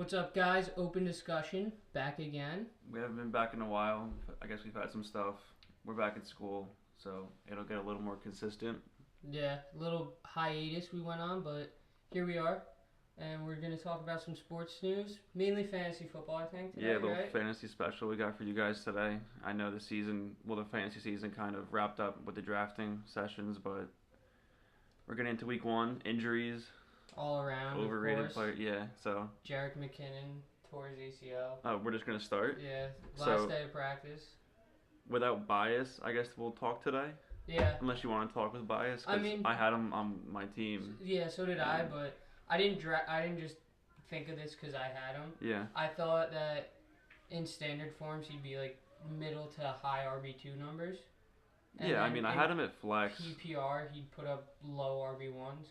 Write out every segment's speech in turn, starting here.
What's up, guys? Open discussion, back again. We haven't been back in a while. I guess we've had some stuff. We're back at school, so it'll get a little more consistent. Yeah, little hiatus we went on, but here we are, and we're gonna talk about some sports news, mainly fantasy football, I think, today, Yeah, a little right? fantasy special we got for you guys today. I know the fantasy season kind of wrapped up with the drafting sessions, but we're getting into week one. Injuries, All around, overrated of player. course. Yeah, so Jarek McKinnon tore his ACL. we're just gonna start. Yeah, last So day of practice. without bias, I guess we'll talk today. Yeah, Unless you want to talk with bias, I because mean, I had him on my team. yeah, so did I, but I didn't just think of this because I had him. Yeah. I thought that in standard forms he'd be like middle to high RB2 numbers. And Yeah, I then mean, I in had him at flex. PPR, he'd put up low RB1s.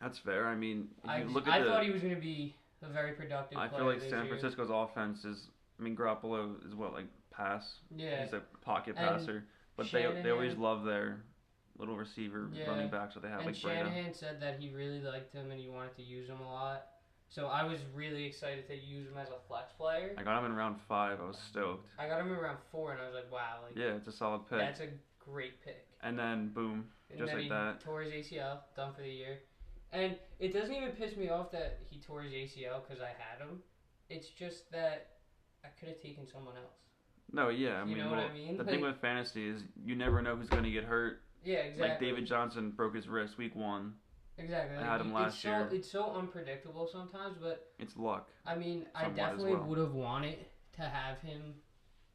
That's fair. I mean, if I, you look at I thought he was going to be a very productive I player feel like this San year. Francisco's offense is. I mean, Garoppolo is what, like pass. Yeah. He's a pocket And passer, but they always Shanahan- love their little receiver Yeah. running backs that they have, And like Breda. Shanahan said that he really liked him and he wanted to use him a lot. So I was really excited to use him as a flex player. I got him in round 5. I was stoked. I got him in round 4 and I was like, wow, like Yeah, it's a solid pick. that's a great pick. And then boom, And just then like he that. tore his ACL, done for the year. And it doesn't even piss me off that he tore his ACL because I had him. It's just that I could have taken someone else. No, yeah, I You mean, know what well, I mean? the thing Like- with fantasy is you never know who's going to get hurt. Yeah, exactly. Like David Johnson broke his wrist week 1. Exactly. I had him last year. It's so unpredictable sometimes, but It's luck. I mean, I Somewhat as definitely well. would have wanted to have him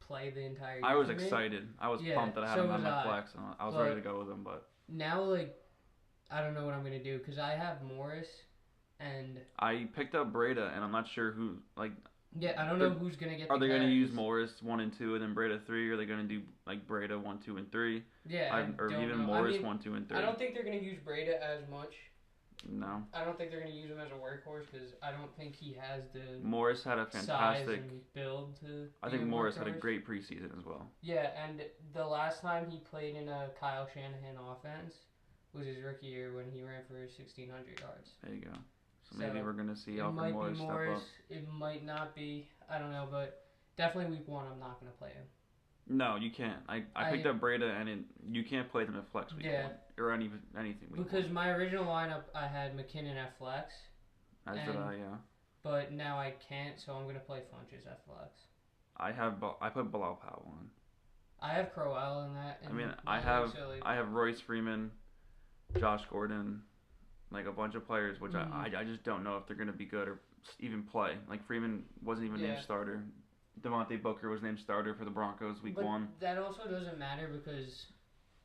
play the entire year. I was for me. excited. I was Yeah, pumped that I had so him on was my I. flex. And I was But- ready to go with him, but Now, like, I don't know what I'm gonna do because I have Morris, and I picked up Breda, and I'm not sure who. Like, yeah, I don't know who's gonna get. are the they going to use carries. Morris 1 and 2, and then Breda 3? Or are they going to do like Breda 1, 2, and 3? Yeah, Or don't even know. Morris I mean, 1, 2, and 3? I don't think they're gonna use Breda as much. No. I don't think they're gonna use him as a workhorse because I don't think he has the Morris had a size fantastic. and build to. I be think a Morris had a workhorse. great preseason as well. Yeah, and the last time he played in a Kyle Shanahan offense was his rookie year when he ran for 1,600 yards. There you go. So maybe So, we're going to see It Alfred might Morris be step Morris. up. It might not be. I don't know, but definitely week 1 I'm not gonna play him. No, you can't. I picked up Breda, and you can't play them at flex week Yeah. 1. Or anything week Because 1. my original lineup I had McKinnon at flex, As did and- I, yeah. but now I can't, so I'm gonna play Funches at flex. I put Bilal Powell on. I have Crowell in that. I mean, in I my have league, so, like, I have Royce Freeman, Josh Gordon, like a bunch of players, which Mhm. I just don't know if they're gonna be good or even play. Like Freeman wasn't even named Yeah. starter. Devontae Booker was named starter for the Broncos week but 1. that also doesn't matter because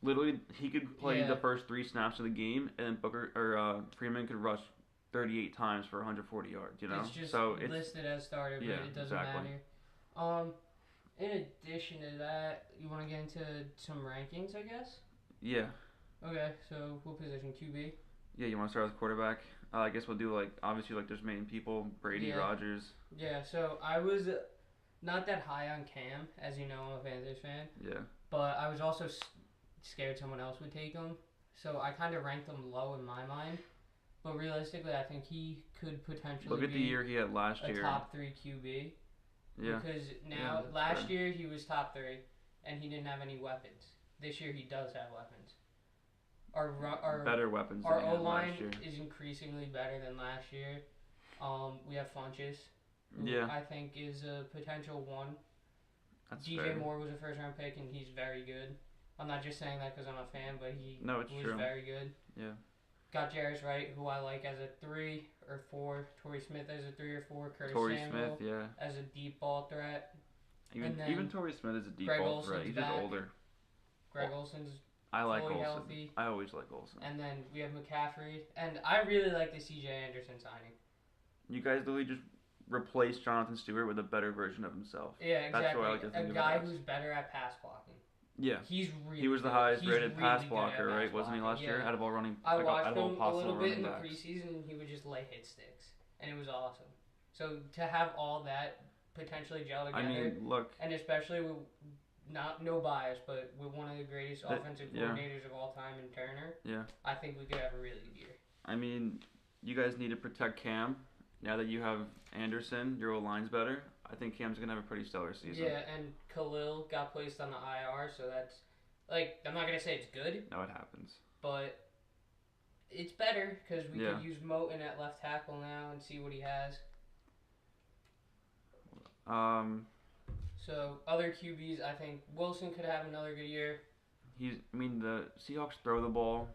Literally, he could play Yeah. the first 3 snaps of the game, and then Freeman could rush 38 times for 140 yards. You know, it's just so it's listed as starter, but yeah, it doesn't exactly. matter. In addition to that, you want to get into some rankings, I guess. yeah. Okay, so what position? QB. Yeah, you want to start with quarterback? I guess we'll do like obviously like there's main people Brady, Yeah. Rodgers. Yeah, so I was not that high on Cam, as you know, I'm a Panthers fan, Yeah, but I was also scared someone else would take him, so I kind of ranked him low in my mind. But realistically, I think he could potentially look at the be year he had last a year. top 3 QB. Yeah, Because Yeah, now, that's last fair. year he was top 3, and he didn't have any weapons. This year he does have weapons. Our better weapons Our than he O had line last year. is increasingly better than last year. We have Funches, who Yeah. I think is a potential one. That's DJ fair. Moore was a first round pick, and he's very good. I'm not just saying that because I'm a fan, but he No, it's was true. very good. Yeah. Got Jarris Wright, who I like as a 3 or 4. Torrey Smith as a 3 or 4. Curtis Torrey Samuel Smith, yeah. as a deep ball threat. Even And then even Torrey Smith is a deep Greg ball threat. Olson's He's just back. older. Greg Olson's, I like fully Olson. healthy. I always like Olson. and then we have McCaffrey, and I really like the CJ Anderson signing. You guys literally just replaced Jonathan Stewart with a better version of himself. Yeah, That's exactly. what I like to think a of guy it as. who's better at pass blocking. Yeah. He's really. He was the good. highest He's rated pass really good blocker, at right? pass Wasn't he blocking, last year? yeah. Out of all running, I like, watched out of all him a possible little bit in running the backs. preseason, and he would just lay hit sticks, and it was awesome. So to have all that potentially gel together, I mean, look, and especially with no bias, but with one of the greatest That- offensive yeah. coordinators of all time in Turner, yeah. I think we could have a really good year. I mean, you guys need to protect Cam, Now that you have Anderson, your O-line's better. I think Cam's gonna have a pretty stellar season. Yeah, and Khalil got placed on the IR, so that's like I'm not gonna say it's good, No, it happens. but it's better because we Yeah. could use Moten at left tackle now and see what he has. So other QBs, I think Wilson could have another good year. The Seahawks throw the ball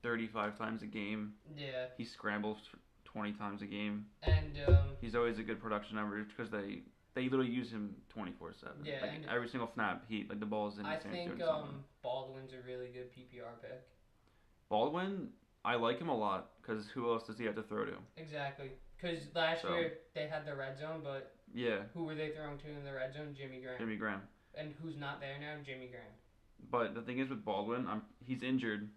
35 times a game. Yeah, He scrambles 20 times a game. and He's always a good production number because they literally use him 24/7. Yeah, like and every single snap, the ball is in I his hands think doing something. Baldwin's a really good PPR pick. Baldwin, I like him a lot because who else does he have to throw to? Exactly, because last So- year they had the red zone, but Yeah, who were they throwing to in the red zone? Jimmy Graham. Jimmy Graham. And who's not there now? Jimmy Graham. But the thing is with Baldwin, he's injured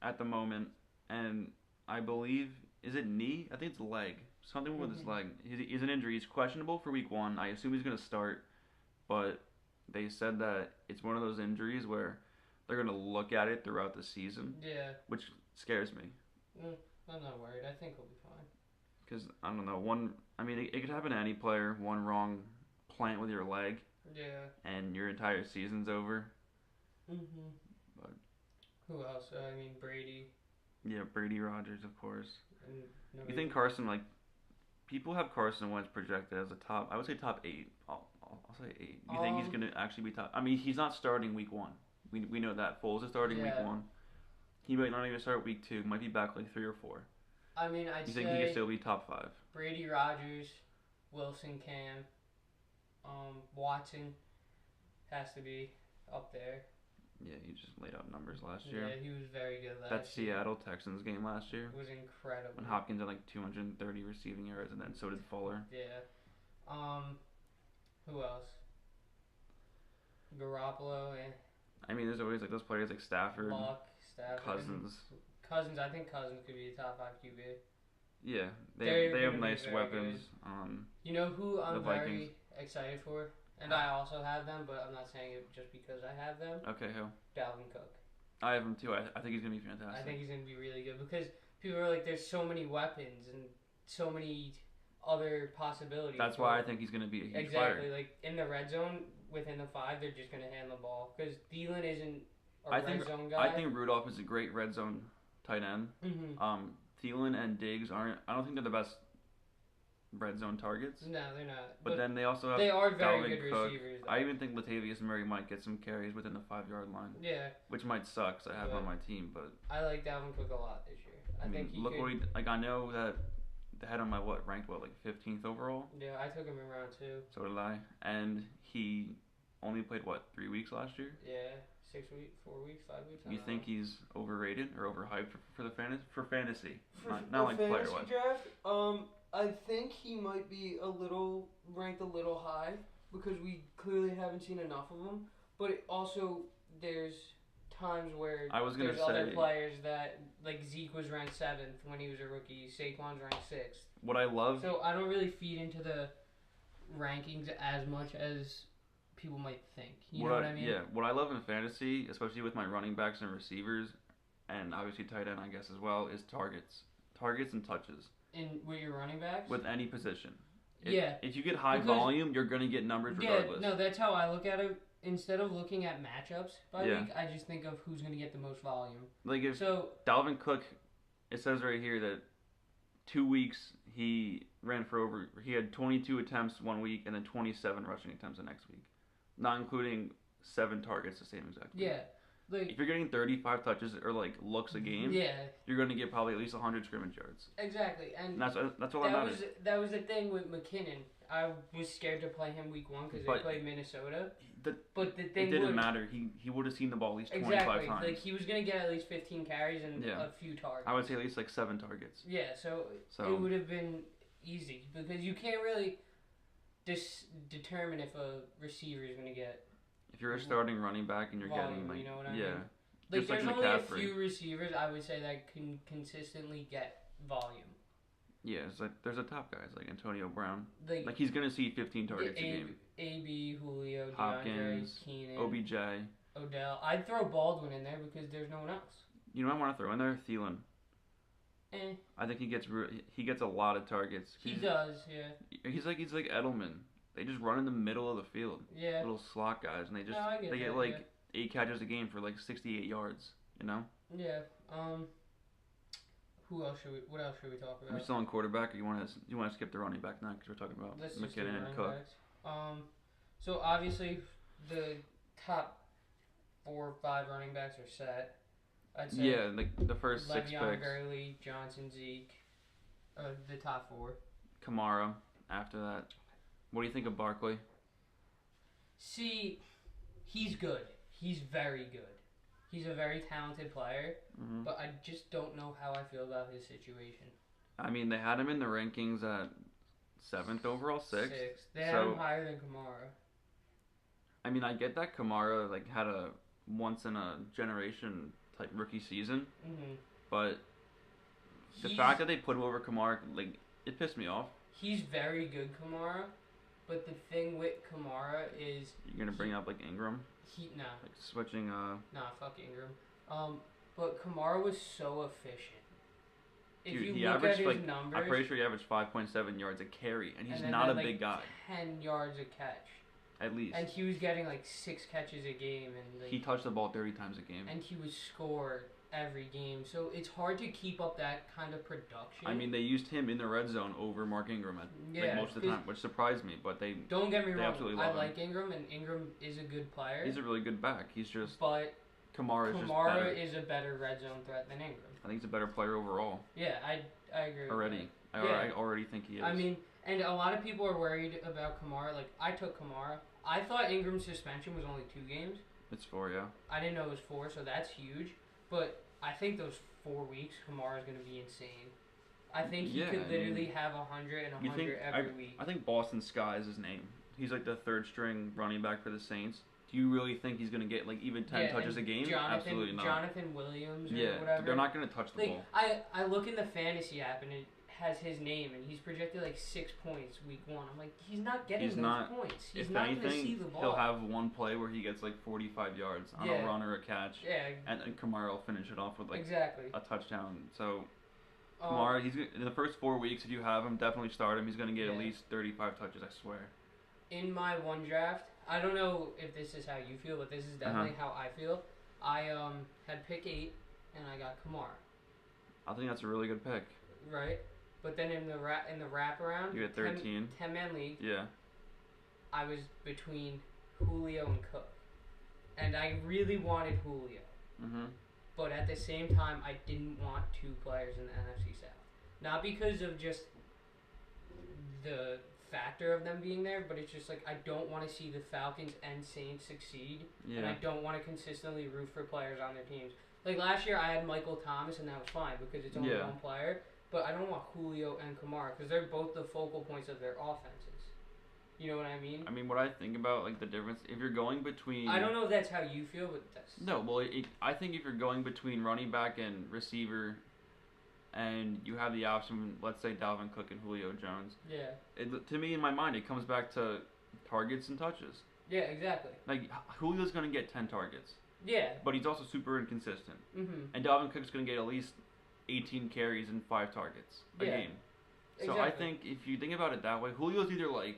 at the moment, and I believe is it knee? I think it's leg. Something with his leg. He's an injury. He's questionable for week 1. I assume he's gonna start, but they said that it's one of those injuries where they're gonna look at it throughout the season, Yeah, which scares me. I'm not worried. I think he'll be fine. Because I don't know, it could happen to any player. One wrong plant with your leg, Yeah. and your entire season's over. But Who else? I mean Brady. yeah, Brady, Rogers, of course. And You nobody- think Carson, people have Carson Wentz projected as a top? I would say top 8. I'll say 8. You think he's gonna actually be top? I mean, he's not starting week 1. We know that Foles is starting week Yeah. 1. He might not even start week 2. Might be back 3 or 4. I mean, I'd You think he could say still be top 5? Brady, Rogers, Wilson, Cam, Watson has to be up there. Yeah, you just laid out numbers last year. Yeah, he was very good last That year. Seattle Texans game last year, It was incredible. when Hopkins had 230 receiving yards, and then so did Fuller. Yeah. Who else? Garoppolo and I mean, there's always those players like Stafford, Luck, Stafford. Cousins. Cousins, I think Cousins could be a top 5 QB. Yeah, They're they have gonna be nice very weapons. You know who I'm The very Vikings. excited for? And I also have them, but I'm not saying it just because I have them. Okay, who? Dalvin Cook. I have him too. I think he's gonna be fantastic. I think he's going to be really good because people are like, there's so many weapons and so many other possibilities. That's why I think he's gonna be a huge Exactly. player. Like in the red zone, within the 5, they're just going to hand the ball because Thielen isn't a I red think zone guy. I think Rudolph is a great red zone tight end. Mm-hmm. Thielen and Diggs aren't. I don't think they're the best red zone targets. No, they're not. But then they also have they are very Dalvin good Cook. receivers. Though. I even think Latavius Murray might get some carries within the 5-yard line, Yeah, which might suck 'cause I have him on my team. But I like Dalvin Cook a lot this year. I think he look could. what he I know that they had him ranked 15th overall. Yeah, I took him in round 2. So did I, and he only played 3 weeks last year. Yeah, 6 weeks, 4 weeks, 5 weeks. I You don't think know. he's overrated or overhyped for fantasy? For Not like the player fantasy wise. draft? I think he might be ranked a little high because we clearly haven't seen enough of him. But also, there's times where I was gonna there's other say- players that like Zeke was ranked 7th when he was a rookie. Saquon's ranked 6th. What I love, So I don't really feed into the rankings as much as people might think. You know what I mean? Yeah, what I love in fantasy, especially with my running backs and receivers, and obviously tight end, I guess as well, is targets and touches And with your running backs. with any position. Yeah. If you get high Because- volume, you're gonna get numbers regardless. Yeah, no, that's how I look at it. Instead of looking at matchups by Yeah. week, I just think of who's going to get the most volume. Like if So, Dalvin Cook, it says right here that 2 weeks he had 22 attempts 1 week and then 27 rushing attempts the next week, not including 7 targets the same exact week. yeah. Like, If you're getting 35 touches or looks a game, yeah, you're gonna get probably at least 100 scrimmage yards. exactly. And And that's all that matters. that was the thing with McKinnon. I was scared to play him week 1 because they But played Minnesota. the- But the It thing didn't was, matter. He would have seen the ball at least 25 exactly, times. like he was going to get at least 15 carries and Yeah. a few targets. I would say at least 7 targets. Yeah, so So it would have been easy because you can't really determine if a receiver is going to get if you're a starting running back and you're volume, getting you know what I yeah, mean? Like just like there's only a McCaffrey. few receivers I would say that can consistently get volume. Yeah, it's there's a top guys like Antonio Brown. Like He's gonna see 15 targets a game. AB, Julio, DeAndre, Hopkins, Keenan, OBJ. Odell. I'd throw Baldwin in there because there's no one else. You know what I want to throw in there? Thielen. I think he gets a lot of targets. He does, yeah. He's like Edelman. They just run in the middle of the field. Yeah. Little slot guys, and they get like 8 catches a game for like 68 yards. You know. Yeah. What else should we talk about? Are we still on quarterback, or you want to skip the running back now because we're talking about McKinnon and Cook? Backs. So obviously the top 4 or 5 running backs are set. I'd say. Yeah, like the first 6 picks. Le'Veon, Gurley, Johnson, Zeke, the top 4. Kamara after that. What do you think of Barkley? See, he's good. He's very good. He's a very talented player, but I just don't know how I feel about his situation. I mean, they had him in the rankings at 7th overall, 6th. They had him higher than Kamara. I mean, I get that Kamara like had a once in a generation type rookie season, but the fact that they put him over Kamara, like, it pissed me off. He's very good, Kamara, but the thing with Kamara is you're gonna bring up like Ingram. Like switching. Fuck Ingram. But Kamara was so efficient. If Dude, you look at his like, numbers, I'm pretty sure he averaged 5.7 yards a carry, and he's not a big guy. 10 yards a catch. At least. And he was getting like 6 catches a game, and like, he touched the ball 30 times a game. And he would score every game, so it's hard to keep up that kind of production. I mean, they used him in the red zone over Mark Ingram like most of the time, which surprised me. But they don't get me wrong. Absolutely love I like Ingram, and Ingram is a good player. He's a really good back. He's just. But Kamara is a better red zone threat than Ingram. I think he's a better player overall. Yeah, I agree. Already, I already think he is. I mean, and a lot of people are worried about Kamara. Like, I took Kamara. I thought Ingram's suspension was only 2 games. It's 4, yeah. I didn't know it was 4, so that's huge. But I think those 4 weeks, Kamara's going to be insane. I think he could literally have 100 and 100 every week. I think Boston Scott is his name. He's like the 3rd string running back for the Saints. Do you really think he's going to get like even 10 touches a game? Absolutely not. Jonathan Williams or whatever. They're not going to touch the ball. I look in the fantasy app and it has his name and he's projected like 6 points week 1. I'm like, he's not getting those points. He's not going to see the ball. He'll have one play where he gets like 45 yards on a run or a catch. Yeah. And Kamara will finish it off with like a touchdown. So Kamara, he's in the first 4 weeks. If you have him, definitely start him. He's going to get at least 35 touches. I swear. In my one draft, I don't know if this is how you feel, but this is definitely how I feel. I had pick 8, and I got Kamara. I think that's a really good pick. Right, but then in the wraparound, you had 13. 10-man league. Yeah. I was between Julio and Cook, and I really wanted Julio. But at the same time, I didn't want 2 players in the NFC South. Not because of just the factor of them being there, but it's just like I don't want to see the Falcons and Saints succeed, and I don't want to consistently root for players on their teams. Like last year, I had Michael Thomas, and that was fine because it's only one player. But I don't want Julio and Kamara because they're both the focal points of their offenses. You know what I mean? I mean, what I think about like the difference if you're going between. I don't know if that's how you feel, but that's. No, well, I think if you're going between running back and receiver. And you have the option, let's say Dalvin Cook and Julio Jones. Yeah. To me, in my mind, it comes back to targets and touches. Yeah, exactly. Like, Julio's going to get 10 targets. Yeah. But he's also super inconsistent. And Dalvin Cook's going to get at least 18 carries and 5 targets a game. So I think if you think about it that way, Julio's either like...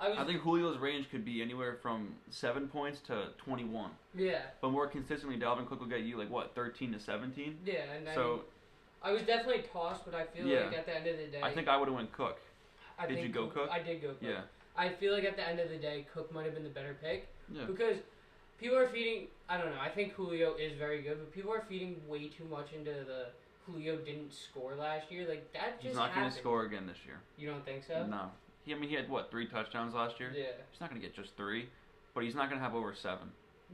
I think Julio's range could be anywhere from 7 points to 21. Yeah. But more consistently, Dalvin Cook will get you, like, what, 13 to 17? Yeah, and I was definitely tossed, but I feel like at the end of the day... I think I would have went Cook. Did you go Cook? I did go Cook. Yeah. I feel like at the end of the day, Cook might have been the better pick. Yeah. Because people are feeding... I don't know. I think Julio is very good, but people are feeding way too much into the Julio didn't score last year. Like, that just He's not going to score again this year. You don't think so? No. He had, 3 touchdowns last year? Yeah. He's not going to get just 3, but he's not going to have over 7.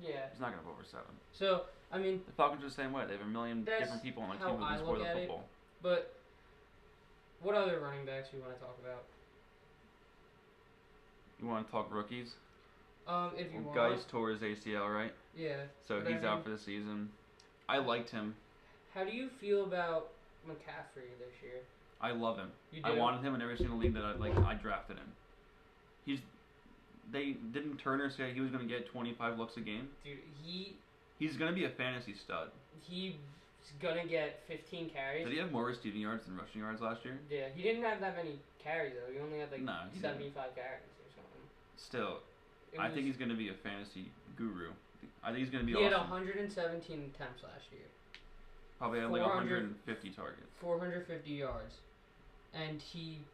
Yeah. He's not going to have over 7. So, I mean... The Falcons are the same way. They have a million different people on the team who can score the football. But what other running backs do you want to talk about? You want to talk rookies? If you want. Geis tore his ACL, right? Yeah. So he's out for the season. I liked him. How do you feel about McCaffrey this year? I love him. You do? I wanted him in every single league that I drafted him. Didn't Turner say he was going to get 25 looks a game? Dude, he's going to be a fantasy stud. He He's gonna get 15 carries. Did he have more receiving yards than rushing yards last year? Yeah, he didn't have that many carries though. He only had like No, he 75 carries or something. Still, I think he's gonna be a fantasy guru. I think he's gonna be He awesome. had 117 attempts last year. Probably had like 150 targets. 450 yards, and he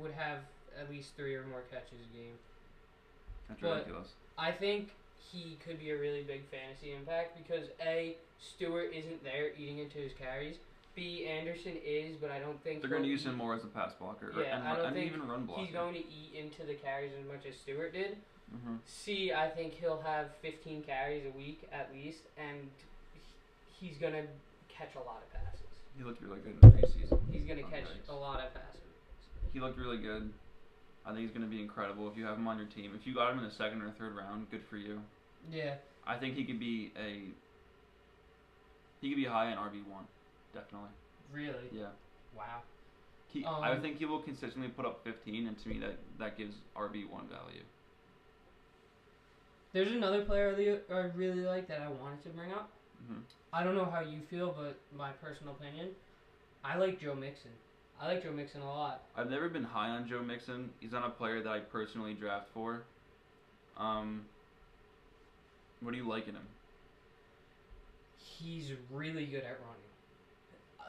would have at least 3 or more catches a game. That's ridiculous. I think he could be a really big fantasy impact because A, Stewart isn't there eating into his carries. B, Anderson is, but I don't think they're going to use him more as a pass blocker. Yeah, I don't think even run blocker. He's going to eat into the carries as much as Stewart did. Mm-hmm. C, I think he'll have 15 carries a week at least, and he's going to catch a lot of passes. He looked really good in the preseason. He's going to catch a lot of passes. He looked really good. I think he's going to be incredible if you have him on your team. If you got him in the 2nd or 3rd round, good for you. Yeah. I think he could be high in RB1, definitely. Really? Yeah. Wow. I think he will consistently put up 15, and to me that gives RB1 value. There's another player I really like that I wanted to bring up. Mm-hmm. I don't know how you feel, but my personal opinion, I like Joe Mixon. I like Joe Mixon a lot. I've never been high on Joe Mixon. He's not a player that I personally draft for. What do you like in him? He's really good at running.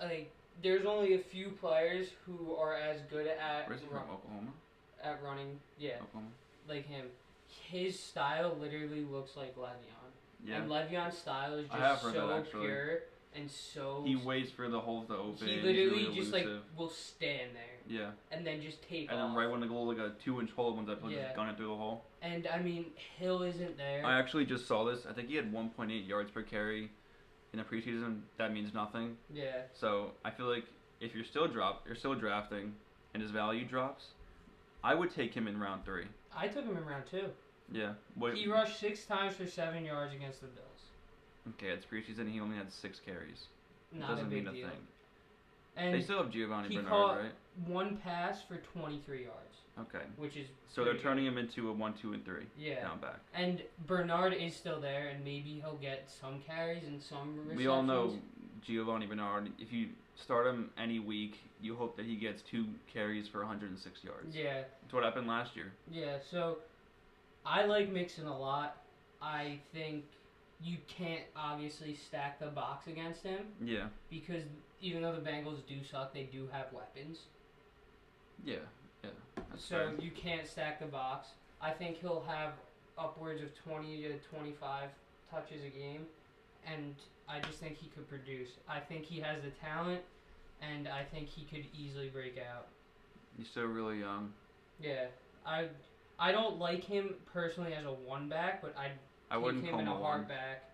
Like, there's only a few players who are as good at Where's he from? Oklahoma? At running, yeah. Oklahoma. Like him. His style literally looks like Le'Veon. Yeah. And Le'Veon's style is just so pure and so... He waits for the holes to open. He literally really just, elusive. will stand there. Yeah. And then just take off. And then right when the goal, like a 2-inch hole opens up, he'll just gun it through the hole. And, I mean, Hill isn't there. I actually just saw this. I think he had 1.8 yards per carry in the preseason. That means nothing. Yeah. So, I feel like if you're still drafting, and his value drops, I would take him in round 3. I took him in round 2. Yeah. He rushed 6 times for 7 yards against the Bills. Okay, it's preseason. He only had 6 carries. Not doesn't a big mean a deal. thing. And they still have Giovanni he Bernard, caught right? 1 pass for 23 yards. Okay. Which is so they're turning him into a 1, 2, and 3. Yeah. Down back. And Bernard is still there, and maybe he'll get some carries and some receptions. We all know Giovanni Bernard. If you start him any week, you hope that he gets 2 carries for 106 yards. Yeah. That's what happened last year. Yeah, so I like Mixon a lot. I think you can't obviously stack the box against him. Yeah. Because even though the Bengals do suck, they do have weapons. Yeah, yeah. That's so fair. you can't stack the box. I think he'll have upwards of 20 to 25 touches a game, and I just think he could produce. I think he has the talent, and I think he could easily break out. He's still really young. Yeah, I don't like him personally as a one back, but I wouldn't take call him in him a hard back,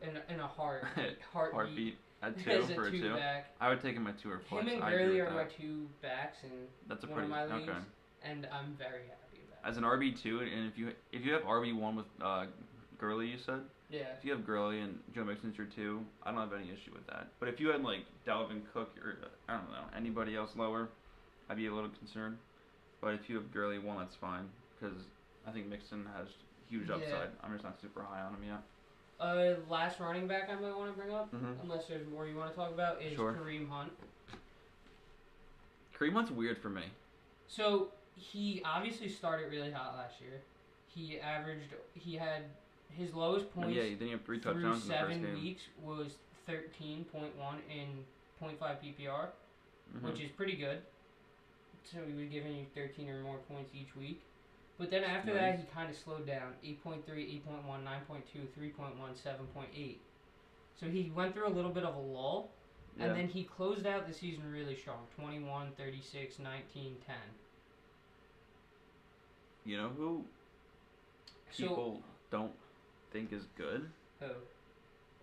in a heartbeat. At 2 as for a 2. Back. I would take him at 2 or 4. Him and Gurley are my 2 backs in that's a one pretty of my leagues, okay. and I'm very happy about it. As an RB2, and if you have RB1 with Gurley, you said. Yeah. If you have Gurley and Joe Mixon's your 2, I don't have any issue with that. But if you had like Dalvin Cook or I don't know anybody else lower, I'd be a little concerned. But if you have Gurley 1, that's fine because I think Mixon has huge upside. Yeah. I'm just not super high on him yet. Last running back I might want to bring up, unless there's more you want to talk about, is Kareem Hunt. Kareem Hunt's weird for me. So, he obviously started really hot last year. He had his lowest points then you have 3 touchdowns through in the first 7 game. weeks was 13.1 in 0.5 PPR, which is pretty good. So he was giving you 13 or more points each week. But then after that, he kind of slowed down. 8.3, 8.1, 9.2, 3.1, 7.8. So he went through a little bit of a lull, and then he closed out the season really strong. 21, 36, 19, 10. You know who people don't think is good? Who?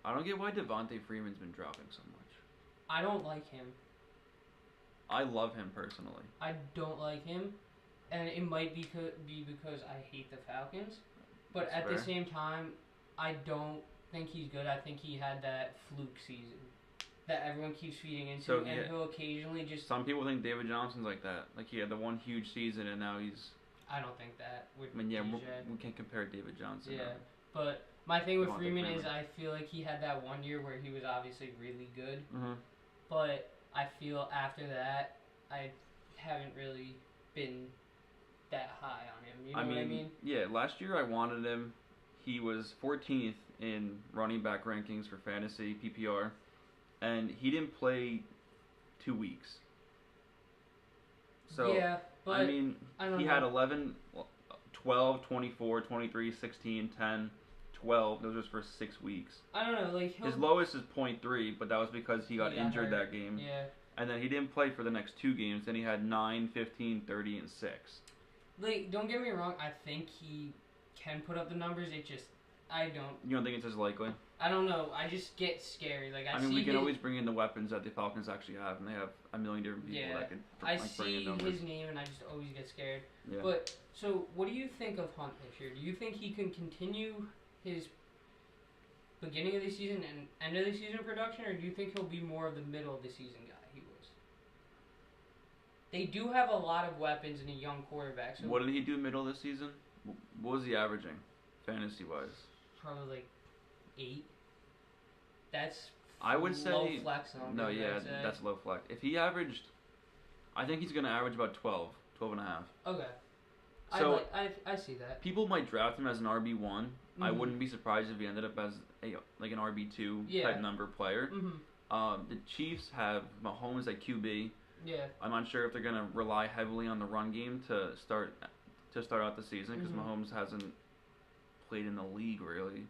I don't get why Devontae Freeman's been dropping so much. I don't like him. I love him personally. I don't like him. And it might be because I hate the Falcons. But at the same time, I don't think he's good. I think he had that fluke season that everyone keeps feeding into. And he'll occasionally just... Some people think David Johnson's like that. Like, he had the one huge season, and now he's... I don't think that with we can't compare David Johnson. Yeah, but My thing with Devontae Freeman is I feel like he had that one year where he was obviously really good, but I feel after that I haven't really been that high on him. You know what I mean? Yeah, last year I wanted him. He was 14th in running back rankings for fantasy PPR, and he didn't play 2 weeks. So, yeah, but I mean, I he had 11, 12, 24, 23, 16, 10, 12. Those were his first 6 weeks. I don't know, like His lowest is 0.3, but that was because he got injured that game. Yeah. And then he didn't play for the next 2 games. Then he had 9, 15, 30, and 6. Like, don't get me wrong. I think he can put up the numbers. It just, I don't. You don't think it's as likely? I don't know. I just get scary. Like I mean, we can always bring in the weapons that the Falcons actually have, and they have a million different people that can I bring in numbers. see his name, and I just always get scared. Yeah. But so, what do you think of Hunt this year? Do you think he can continue his beginning of the season and end of the season production, or do you think he'll be more of the middle of the season guy he was? They do have a lot of weapons and a young quarterback. So what did he do middle of the season? What was he averaging, fantasy-wise? Probably like 8. That's I would say low flex numbers. No, yeah, that's low flex. If he averaged, I think he's gonna average about 12, 12 and a half. Okay. So I see that. People might draft him as an RB1. Mm-hmm. I wouldn't be surprised if he ended up as an RB2 type number player. Mm-hmm. The Chiefs have Mahomes at QB. Yeah. I'm not sure if they're gonna rely heavily on the run game to start out the season because Mahomes hasn't played in the league really,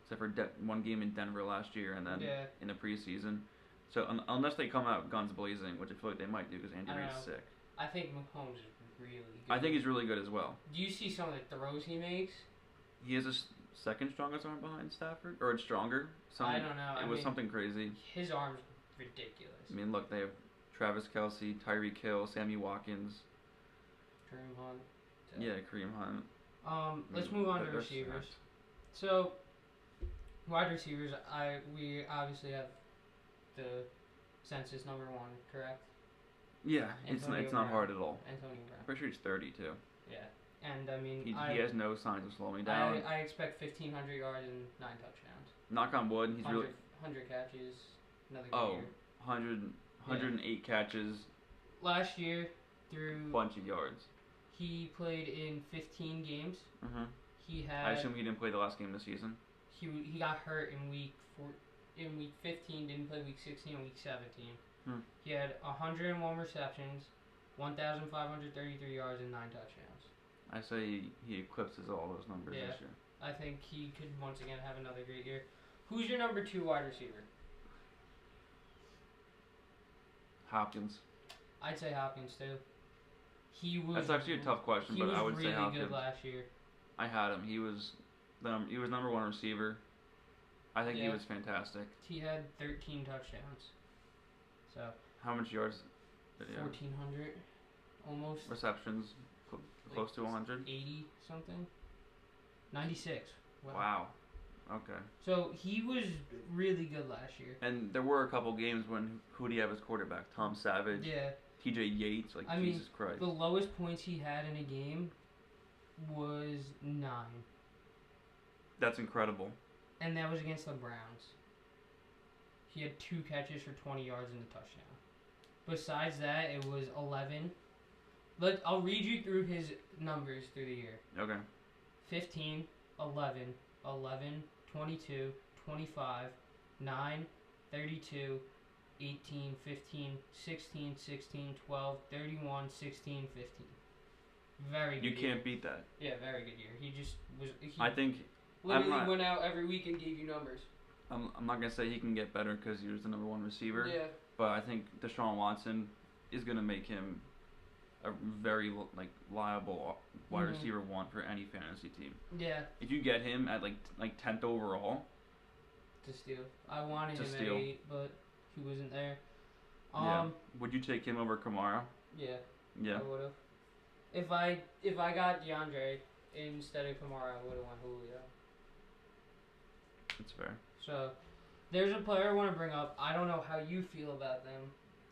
except for one game in Denver last year and then in the preseason. So unless they come out guns blazing, which I feel like they might do because Andy Reid's sick. I think Mahomes is really good. I think he's really good as well. Do you see some of the throws he makes? He has a second strongest arm behind Stafford, or it's stronger. I don't know. It was something crazy. His arm's ridiculous. I mean, look, they have Travis Kelce, Tyreek Hill, Sammy Watkins. Kareem Hunt. Yeah, Kareem Hunt. Let's move on to receivers. Stacked. So, wide receivers, we obviously have the census number 1, correct? Yeah, it's not hard at all. Antonio Brown. I'm pretty sure he's 30 too. Yeah, and I mean, he has no signs of slowing down. I expect 1,500 yards and 9 touchdowns. Knock on wood, he's 100 catches, another good year. 108 catches. Last year, through bunch of yards. He played in 15 games. Mm-hmm. He had. I assume he didn't play the last game of the season. He got hurt in week 15. Didn't play week 16 and week 17. He had 101 receptions, 1,533 yards, and 9 touchdowns. I say he eclipses all those numbers this year. I think he could once again have another great year. Who's your number 2 wide receiver? Hopkins. I'd say Hopkins too. That's actually a tough question, but I would say Hopkins. He was really good last year. I had him. He was number 1 receiver. I think he was fantastic. He had 13 touchdowns. So. How much yards did he have? 1,400, almost. Receptions, close to 100. 80 something. 96. Wow. Okay. So he was really good last year. And there were a couple games when who do you have as quarterback? Tom Savage. Yeah. T.J. Yates. Like Jesus Christ. The lowest points he had in a game was 9. That's incredible. And that was against the Browns. He had 2 catches for 20 yards and a touchdown. Besides that, it was 11. I'll read you through his numbers through the year. Okay. 15, 11, 11, 22, 25, 9, 32, 18, 15, 16, 16, 12, 31, 16, 15. Very good You year. can't beat that. Yeah, very good year. He just was... I think... Literally went out every week and gave you numbers. I'm not going to say he can get better because he was the number 1 receiver. Yeah. But I think Deshaun Watson is going to make him a very liable wide receiver 1 for any fantasy team. Yeah. If you get him at like 10th overall. To steal. I wanted him at 8, but he wasn't there. Yeah. Would you take him over Kamara? Yeah. Yeah. I would have. If I got DeAndre instead of Kamara, I would have went Julio. That's fair. So, there's a player I want to bring up. I don't know how you feel about them,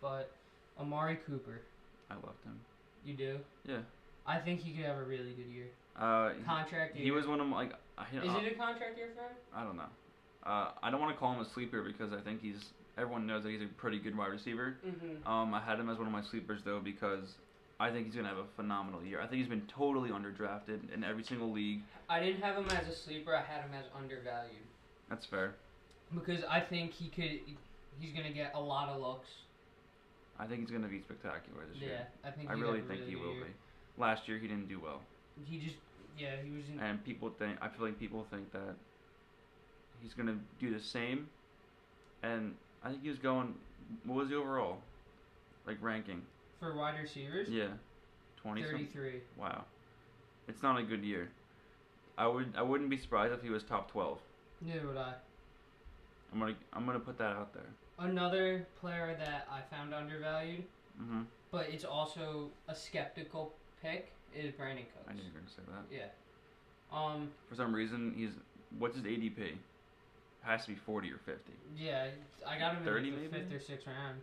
but Amari Cooper. I loved him. You do? Yeah. I think he could have a really good year. Contract year. He was one of my, Is it a contract year for him? I don't know. I don't want to call him a sleeper because I think everyone knows that he's a pretty good wide receiver. Mm-hmm. I had him as one of my sleepers though because I think he's gonna have a phenomenal year. I think he's been totally underdrafted in every single league. I didn't have him as a sleeper. I had him as undervalued. That's fair. Because I think he's gonna get a lot of looks. I think he's gonna be spectacular this year. Yeah, I think. I really think he will be. Last year he didn't do well. He was in. And I feel like people think that he's gonna do the same. And I think he was going. What was the overall, like ranking? For wide receivers? Yeah, 20. 33. Wow, it's not a good year. I wouldn't be surprised if he was top 12. Neither would I. I'm gonna put that out there. Another player that I found undervalued, Mm-hmm. but it's also a skeptical pick, is Brandon Cooks. I knew you were gonna say that. Yeah. For some reason, what's his ADP? Has to be 40 or 50. Yeah, I got him 30 in the maybe? 5th or 6th round.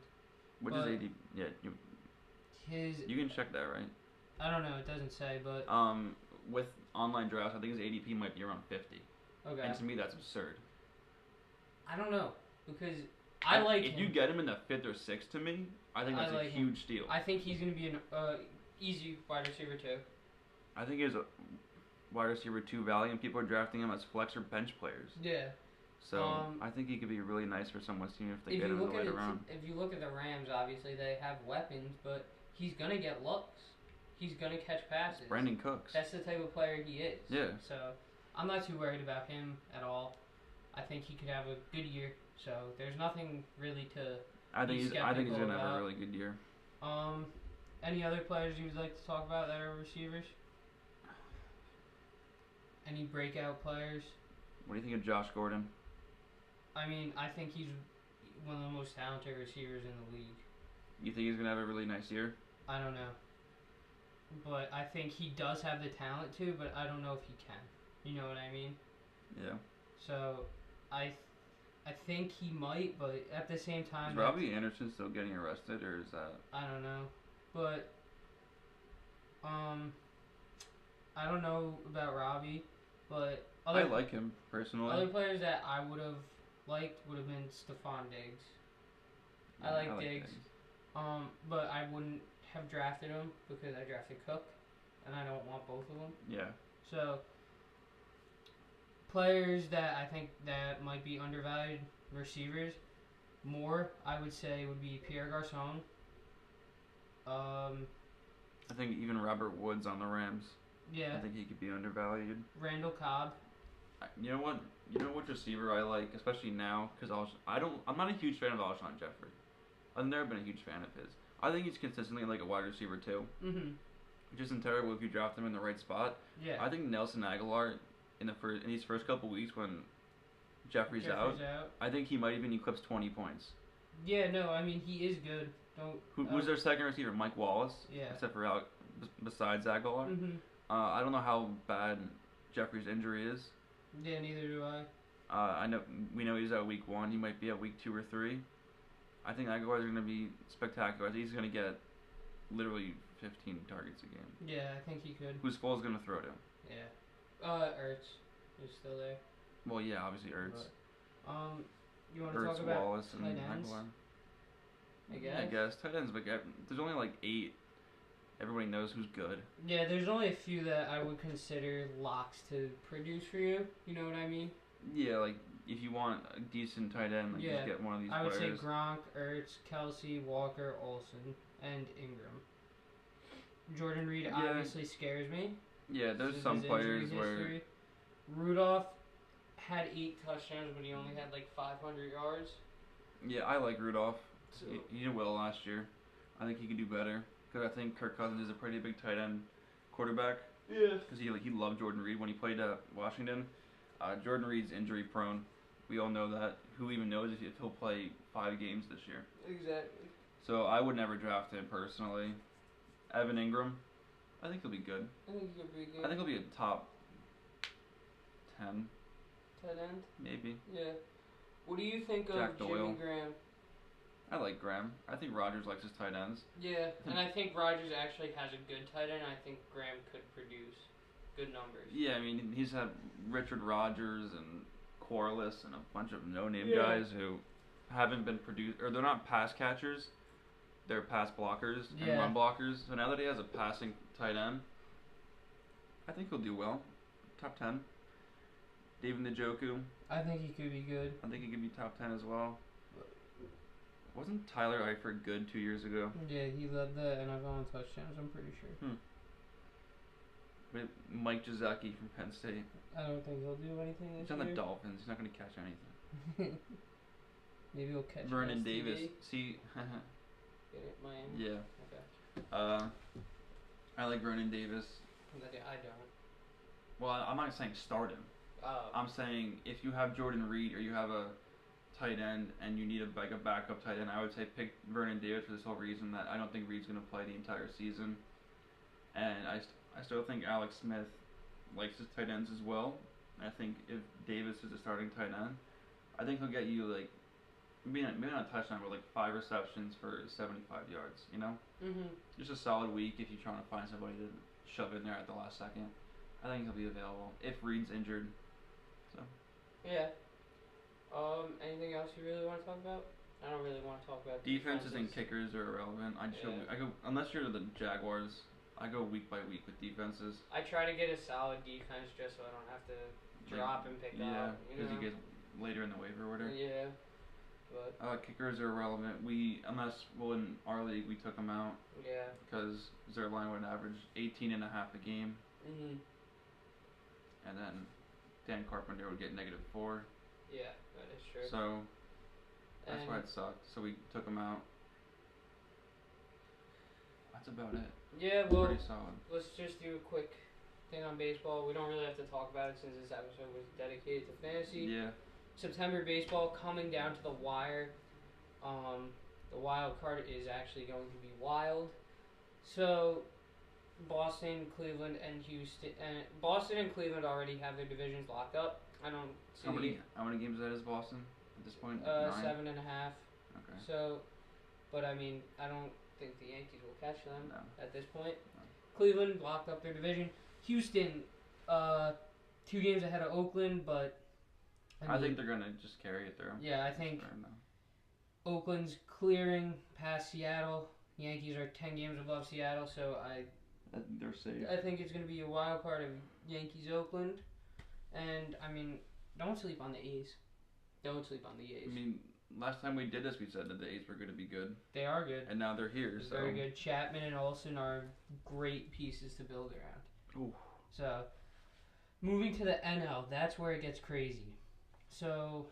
Which is ADP? Yeah, you can check that, right? I don't know. It doesn't say, but with online drafts, I think his ADP might be around 50. Okay. And to me, that's absurd. I don't know because I like him. If you get him in the 5th or 6th, to me, I think that's a huge steal. I think he's gonna be an easy wide receiver too. I think he's a wide receiver 2 value, and people are drafting him as flex or bench players. Yeah. So I think he could be really nice for someone's team if they get him in the later round. If you look at the Rams, obviously they have weapons, but he's gonna get looks. He's gonna catch passes. Brandon Cooks. That's the type of player he is. Yeah. So I'm not too worried about him at all. I think he could have a good year. So there's nothing really to. I think he's gonna have a really good year. Any other players you would like to talk about that are receivers? Any breakout players? What do you think of Josh Gordon? I mean, I think he's one of the most talented receivers in the league. You think he's gonna have a really nice year? I don't know, but I think he does have the talent to. But I don't know if he can. You know what I mean? Yeah. So, I think he might, but at the same time, is Robbie Anderson still getting arrested, or is that? I don't know, but I don't know about Robbie, but I like him personally. Other players that I would have liked would have been Stephon Diggs. Yeah, I like Diggs. But I wouldn't have drafted him because I drafted Cook, and I don't want both of them. Yeah. So, players that I think that might be undervalued receivers, I would say would be Pierre Garçon. I think even Robert Woods on the Rams. Yeah. I think he could be undervalued. Randall Cobb. You know what? You know which receiver I like, especially now, because I'm not a huge fan of Alshon Jeffrey. I've never been a huge fan of his. I think he's consistently like a wide receiver too. Mm-hmm. Which isn't terrible if you draft him in the right spot. Yeah. I think Nelson Aguilar in these first couple weeks when Jeffrey's out, I think he might even eclipse 20 points. Yeah, no, I mean he is good. Who's their second receiver? Mike Wallace. Yeah. Except for besides Aguilar. Mm-hmm. I don't know how bad Jeffrey's injury is. Yeah, neither do I. We know he's out week 1. He might be out week 2 or 3. I think Aguilar's going to be spectacular. I think he's going to get literally 15 targets a game. Yeah, I think he could. Who's Foles going to throw to? Yeah. Ertz is still there. Well, yeah, obviously Ertz. But, you want to talk about Wallace and tight ends? Aguilar? I guess. Tight ends, but there's only like 8. Everybody knows who's good. Yeah, there's only a few that I would consider locks to produce for you. You know what I mean? Yeah, like if you want a decent tight end, just get one of these players. I would say Gronk, Ertz, Kelsey, Walker, Olsen, and Ingram. Jordan Reed obviously scares me. Yeah, there's some players where Rudolph had 8 touchdowns, but he only had like 500 yards. Yeah, I like Rudolph. So he did well last year. I think he could do better because I think Kirk Cousins is a pretty big tight end quarterback. Yeah. Because he loved Jordan Reed when he played at Washington. Jordan Reed's injury prone. We all know that. Who even knows if he'll play 5 games this year? Exactly. So I would never draft him personally. Evan Ingram, I think he'll be good. I think he'll be good. I think he'll be a top 10. Tight end? Maybe. Yeah. What do you think Jack of Doyle. Jimmy Graham? I like Graham. I think Rodgers likes his tight ends. Yeah, and I think Rodgers actually has a good tight end. I think Graham could produce good numbers. Yeah, I mean, he's had Richard Rodgers and Corliss and a bunch of no-name guys who haven't been produced, or they're not pass catchers. They're pass blockers and run blockers. So now that he has a passing tight end, I think he'll do well. Top 10. David Njoku. I think he could be good. I think he could be top 10 as well. Wasn't Tyler Eifert good 2 years ago? Yeah, he led the NFL in touchdowns, I'm pretty sure. But Mike Gesicki from Penn State. I don't think he'll do anything this He's on year. the Dolphins. He's not going to catch anything. Maybe he'll catch Vernon STD. Davis. See? Get it, Miami? Yeah. Okay. I like Vernon Davis. I don't. Well, I'm not saying start him. Oh. I'm saying if you have Jordan Reed or you have a tight end and you need a backup tight end, I would say pick Vernon Davis for this whole reason that I don't think Reed's going to play the entire season. And I still think Alex Smith likes his tight ends as well. I think if Davis is a starting tight end, I think he'll get you like maybe not a touchdown, but like 5 receptions for 75 yards. You know, just a solid week if you're trying to find somebody to shove in there at the last second. I think he'll be available if Reed's injured. So. Yeah. Anything else you really want to talk about? I don't really want to talk about defenses and kickers are irrelevant. I go unless you're the Jaguars. I go week by week with defenses. I try to get a solid defense just so I don't have to drop and pick up. Yeah, because you get later in the waiver order. Yeah, but kickers are irrelevant. In our league we took them out. Yeah. Because their line would average 18 and a half a game. And then Dan Carpenter would get -4. Yeah, that is true. So that's why it sucked. So we took them out. That's about it. Yeah, well, pretty solid. Let's just do a quick thing on baseball. We don't really have to talk about it since this episode was dedicated to fantasy. Yeah. September baseball coming down to the wire. The wild card is actually going to be wild. So Boston, Cleveland, and Houston. Boston and Cleveland already have their divisions locked up. I don't see how many games that is Boston at this point? 9? 7.5. Okay. So, but I mean, I don't think the Yankees will catch them at this point. No. Cleveland locked up their division. Houston, 2 games ahead of Oakland, but I think they're gonna just carry it through. Yeah, I think Oakland's clearing past Seattle. Yankees are 10 games above Seattle, so they're safe. I think it's gonna be a wild card of Yankees Oakland, and I mean, don't sleep on the A's. Don't sleep on the A's. I mean, last time we did this, we said that the A's were going to be good. They are good. And now they're here. So very good. Chapman and Olsen are great pieces to build around. Ooh. So, moving to the NL, that's where it gets crazy. So,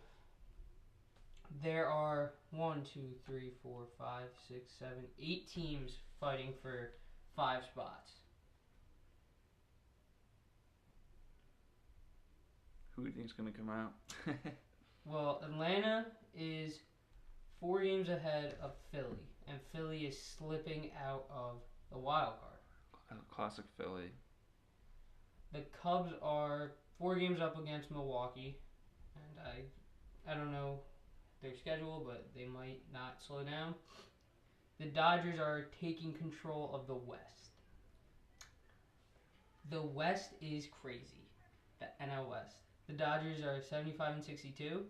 there are 1, 2, 3, 4, 5, 6, 7, 8 teams fighting for 5 spots. Who do you think's going to come out? Well, Atlanta is 4 games ahead of Philly, and Philly is slipping out of the wild card. Classic Philly. The Cubs are 4 games up against Milwaukee, and I don't know their schedule, but they might not slow down. The Dodgers are taking control of the West. The West is crazy. The NL West. The Dodgers are 75-62.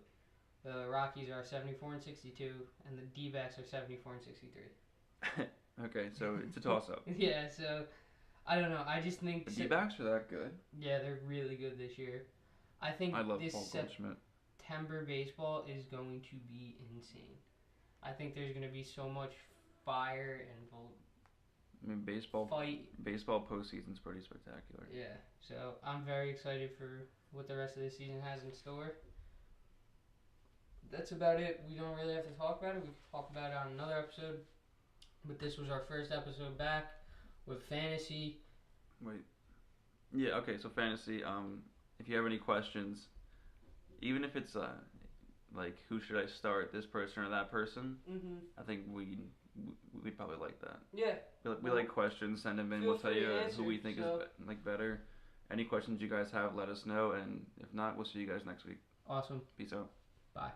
The Rockies are 74-62, and the D-backs are 74-63. Okay, so it's a toss-up. Yeah, so I don't know. I just think the D-backs are that good. Yeah, they're really good this year. I think this September baseball is going to be insane. I think there's going to be so much fire and baseball fight. Baseball postseason's pretty spectacular. Yeah, so I'm very excited for what the rest of the season has in store. That's about it. We don't really have to talk about it. We can talk about it on another episode. But this was our first episode back with fantasy. Wait. Yeah, okay, so fantasy, if you have any questions, even if it's like who should I start, this person or that person, I think we'd probably like that. Yeah. We like questions, send them in, we'll tell you who we think is better. Any questions you guys have, let us know, and if not, we'll see you guys next week. Awesome. Peace out. Bye.